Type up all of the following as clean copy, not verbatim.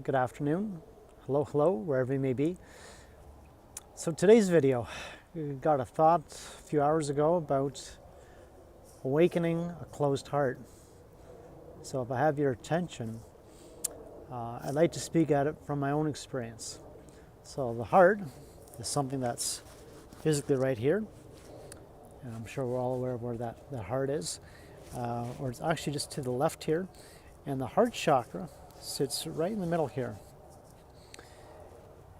good afternoon, hello, wherever you may be. So today's video, we got a thought a few hours ago about awakening a closed heart. So if I have your attention, I'd like to speak at it from my own experience. So the heart is something that's physically right here, and I'm sure we're all aware of where that heart is, or it's actually just to the left here, and the heart chakra sits right in the middle here.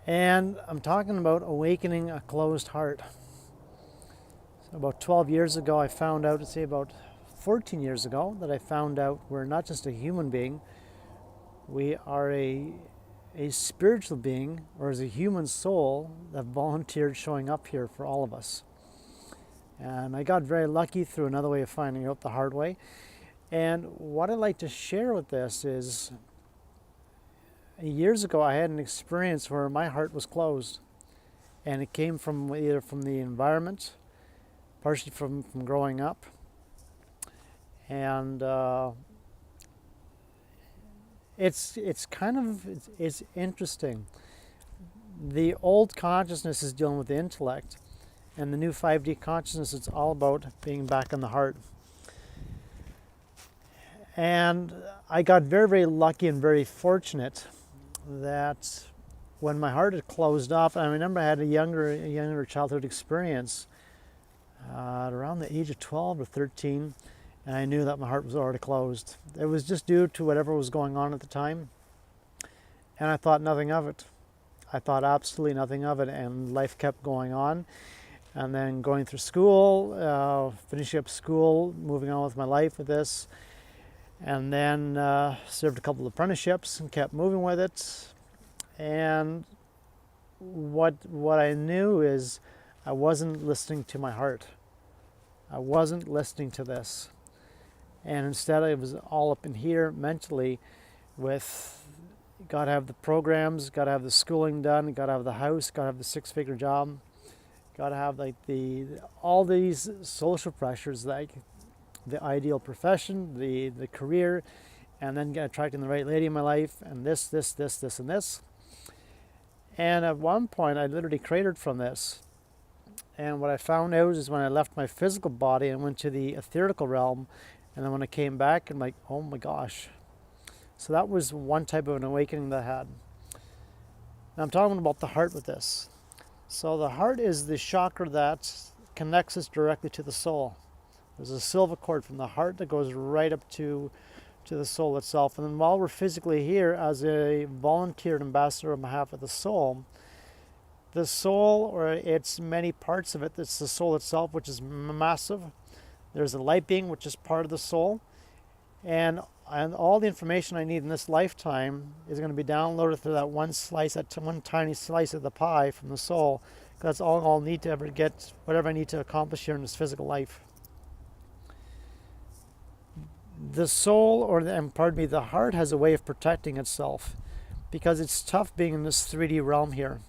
And I'm talking about awakening a closed heart. So about 12 years ago, I found out, say about 14 years ago, that I found out we're not just a human being, we are a spiritual being, or as a human soul that volunteered showing up here for all of us. And I got very lucky through another way of finding out the hard way. And what I'd like to share with this is, years ago I had an experience where my heart was closed, and it came from either from the environment, partially from growing up, and it's interesting. The old consciousness is dealing with the intellect, and the new 5D consciousness, it's all about being back in the heart. And I got very, very lucky and very fortunate that when my heart had closed off, I remember I had a younger childhood experience around the age of 12 or 13, and I knew that my heart was already closed. It was just due to whatever was going on at the time, and I thought nothing of it. I thought absolutely nothing of it, and life kept going on. And then going through school, finishing up school, moving on with my life with this, and then served a couple of apprenticeships and kept moving with it. And what I knew is I wasn't listening to my heart. I wasn't listening to this. And instead I was all up in here mentally with got to have the programs, got to have the schooling done, got to have the house, got to have the six-figure job, got to have like all these social pressures, like the ideal profession, the career, and then attracting the right lady in my life, and this, and this. And at one point, I literally cratered from this. And what I found out is when I left my physical body and went to the etherical realm, and then when I came back, I'm like, oh my gosh. So that was one type of an awakening that I had. Now I'm talking about the heart with this. So the heart is the chakra that connects us directly to the soul. There's a silver cord from the heart that goes right up to the soul itself. And then while we're physically here as a volunteered ambassador on behalf of the soul, or its many parts of it, it's the soul itself, which is massive. There's a light being, which is part of the soul. And all the information I need in this lifetime is going to be downloaded through that one tiny slice of the pie from the soul. That's all I'll need to ever get whatever I need to accomplish here in this physical life. The soul, the heart has a way of protecting itself because it's tough being in this 3D realm here.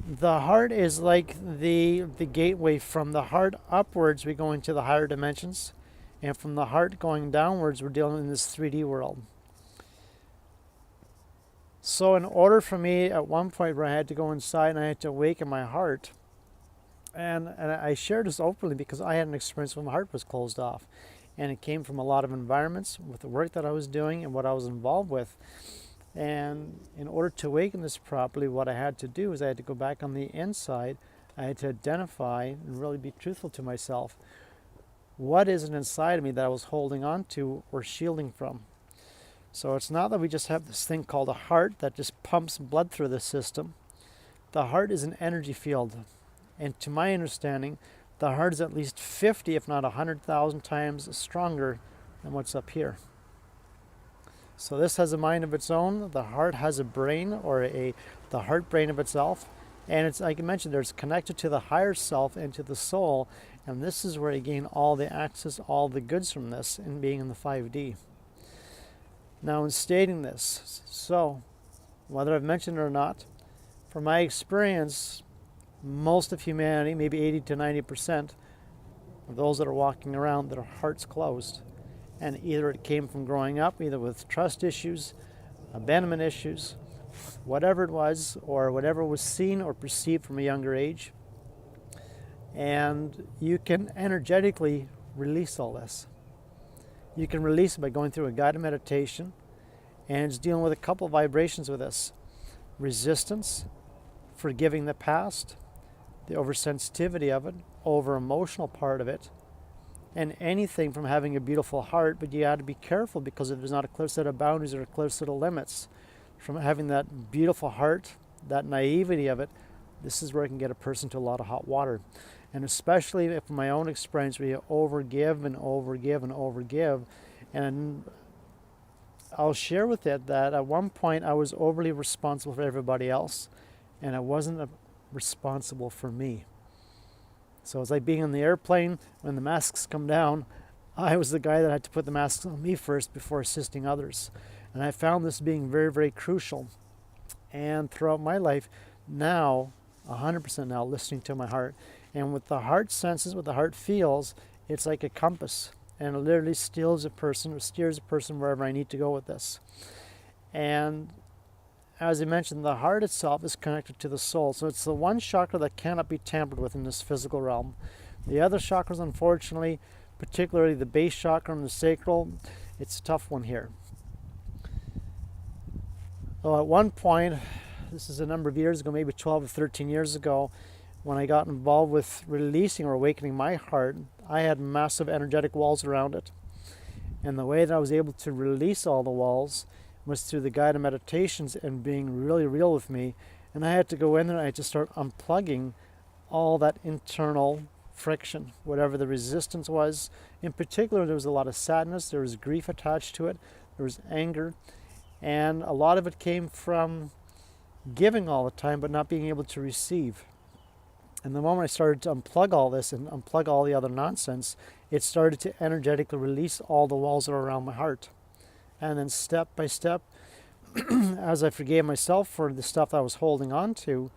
The heart is like the gateway. From the heart upwards, we go into the higher dimensions. And from the heart going downwards, we're dealing in this 3D world. So in order for me, at one point where I had to go inside and I had to awaken my heart, and I shared this openly because I had an experience when my heart was closed off. And it came from a lot of environments with the work that I was doing and what I was involved with. And in order to awaken this properly, what I had to do is I had to go back on the inside. I had to identify and really be truthful to myself. What is it inside of me that I was holding on to or shielding from? So it's not that we just have this thing called a heart that just pumps blood through the system. The heart is an energy field. And to my understanding, the heart is at least 50, if not 100,000 times stronger than what's up here. So this has a mind of its own. The heart has a brain, or the heart brain of itself. And it's, like I mentioned, there's connected to the higher self and to the soul. And this is where you gain all the access, all the goods from this, and being in the 5D. Now in stating this, so whether I've mentioned it or not, from my experience, most of humanity, maybe 80 to 90% of those that are walking around, their heart's closed. And either it came from growing up, either with trust issues, abandonment issues, whatever it was, or whatever was seen or perceived from a younger age. And you can energetically release all this. You can release it by going through a guided meditation, and it's dealing with a couple of vibrations with this. Resistance, forgiving the past, the oversensitivity of it, over-emotional part of it, and anything from having a beautiful heart, but you got to be careful because if there's not a clear set of boundaries or a clear set of limits, from having that beautiful heart, that naivety of it, this is where it can get a person to a lot of hot water. And especially if my own experience where you overgive and overgive and overgive. And I'll share with it that at one point I was overly responsible for everybody else, and I wasn't responsible for me. So it's like being on the airplane, when the masks come down, I was the guy that had to put the masks on me first before assisting others. And I found this being very, very crucial. And throughout my life, now, 100% now, listening to my heart. And with the heart senses, what the heart feels, it's like a compass. And it literally steers a person wherever I need to go with this. And as I mentioned, the heart itself is connected to the soul. So it's the one chakra that cannot be tampered with in this physical realm. The other chakras, unfortunately, particularly the base chakra and the sacral, it's a tough one here. Well, at one point, this is a number of years ago, maybe 12 or 13 years ago, when I got involved with releasing or awakening my heart, I had massive energetic walls around it. And the way that I was able to release all the walls was through the guided meditations and being really real with me. And I had to go in there and I had to start unplugging all that internal friction, whatever the resistance was. In particular, there was a lot of sadness, there was grief attached to it, there was anger, and a lot of it came from giving all the time but not being able to receive. And the moment I started to unplug all this and unplug all the other nonsense, it started to energetically release all the walls that are around my heart. And then step by step, as I forgave myself for the stuff that I was holding on to,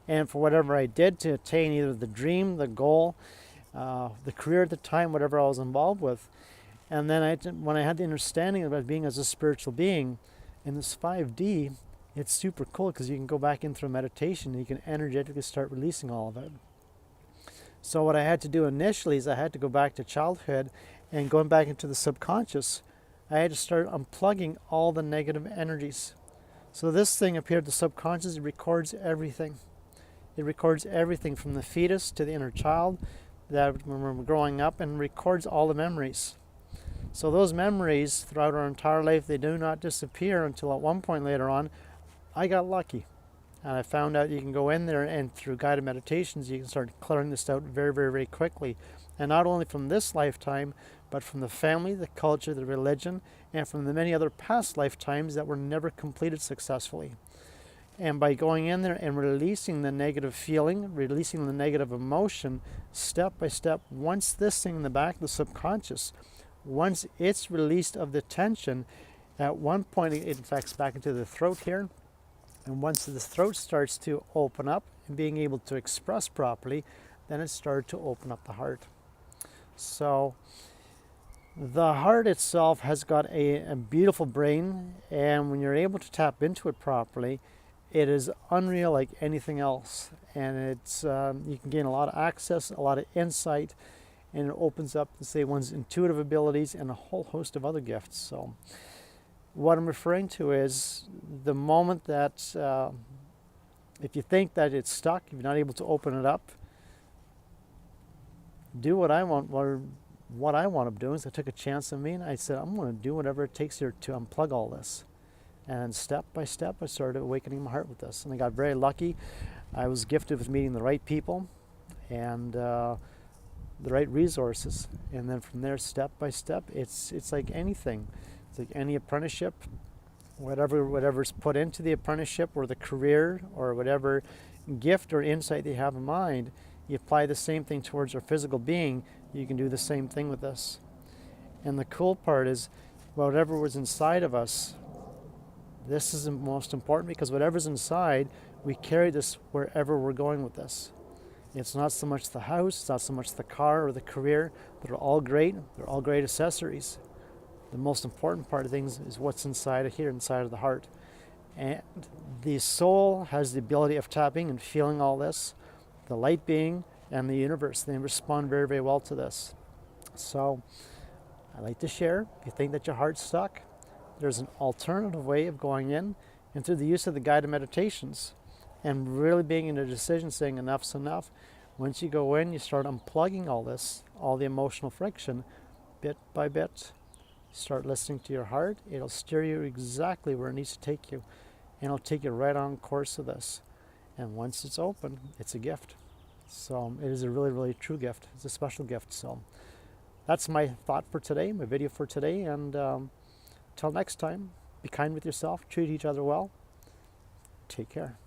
and for whatever I did to attain either the dream, the goal, the career at the time, whatever I was involved with. And then when I had the understanding about being as a spiritual being, in this 5D, it's super cool because you can go back in through meditation and you can energetically start releasing all of it. So what I had to do initially is I had to go back to childhood and going back into the subconscious. I had to start unplugging all the negative energies. So this thing up here, the subconscious, it records everything. It records everything from the fetus to the inner child that when we're growing up, and records all the memories. So those memories throughout our entire life, they do not disappear until at one point later on, I got lucky. And I found out you can go in there and through guided meditations, you can start clearing this out very, very, very quickly. And not only from this lifetime, but from the family, the culture, the religion, and from the many other past lifetimes that were never completed successfully. And by going in there and releasing the negative feeling, releasing the negative emotion, step by step, once this thing in the back, the subconscious, once it's released of the tension, at one point it infects back into the throat here. And once the throat starts to open up and being able to express properly, then it started to open up the heart. So the heart itself has got a beautiful brain, and when you're able to tap into it properly, it is unreal like anything else. And it's you can gain a lot of access, a lot of insight, and it opens up, say, one's intuitive abilities and a whole host of other gifts. So what I'm referring to is the moment that if you think that it's stuck, if you're not able to open it up, do what I want. What I wound up doing is I took a chance on me and I said, I'm going to do whatever it takes here to unplug all this. And step by step, I started awakening my heart with this. And I got very lucky. I was gifted with meeting the right people and the right resources. And then from there, step by step, it's like anything. It's like any apprenticeship. Whatever's put into the apprenticeship or the career or whatever gift or insight they have in mind, you apply the same thing towards our physical being, you can do the same thing with this. And the cool part is, whatever was inside of us, this is the most important, because whatever's inside, we carry this wherever we're going with this. It's not so much the house, it's not so much the car or the career. They're all great accessories. The most important part of things is what's inside of here, inside of the heart. And the soul has the ability of tapping and feeling all this. The light being and the universe, they respond very, very well to this. So I like to share, if you think that your heart's stuck, there's an alternative way of going in, and through the use of the guided meditations and really being in a decision saying enough's enough. Once you go in, you start unplugging all this, all the emotional friction, bit by bit. Start listening to your heart. It'll steer you exactly where it needs to take you, and it'll take you right on course of this. And once it's open, it's a gift. So it is a really, really true gift. It's a special gift. So that's my thought for today, my video for today. And till next time, be kind with yourself, treat each other well. Take care.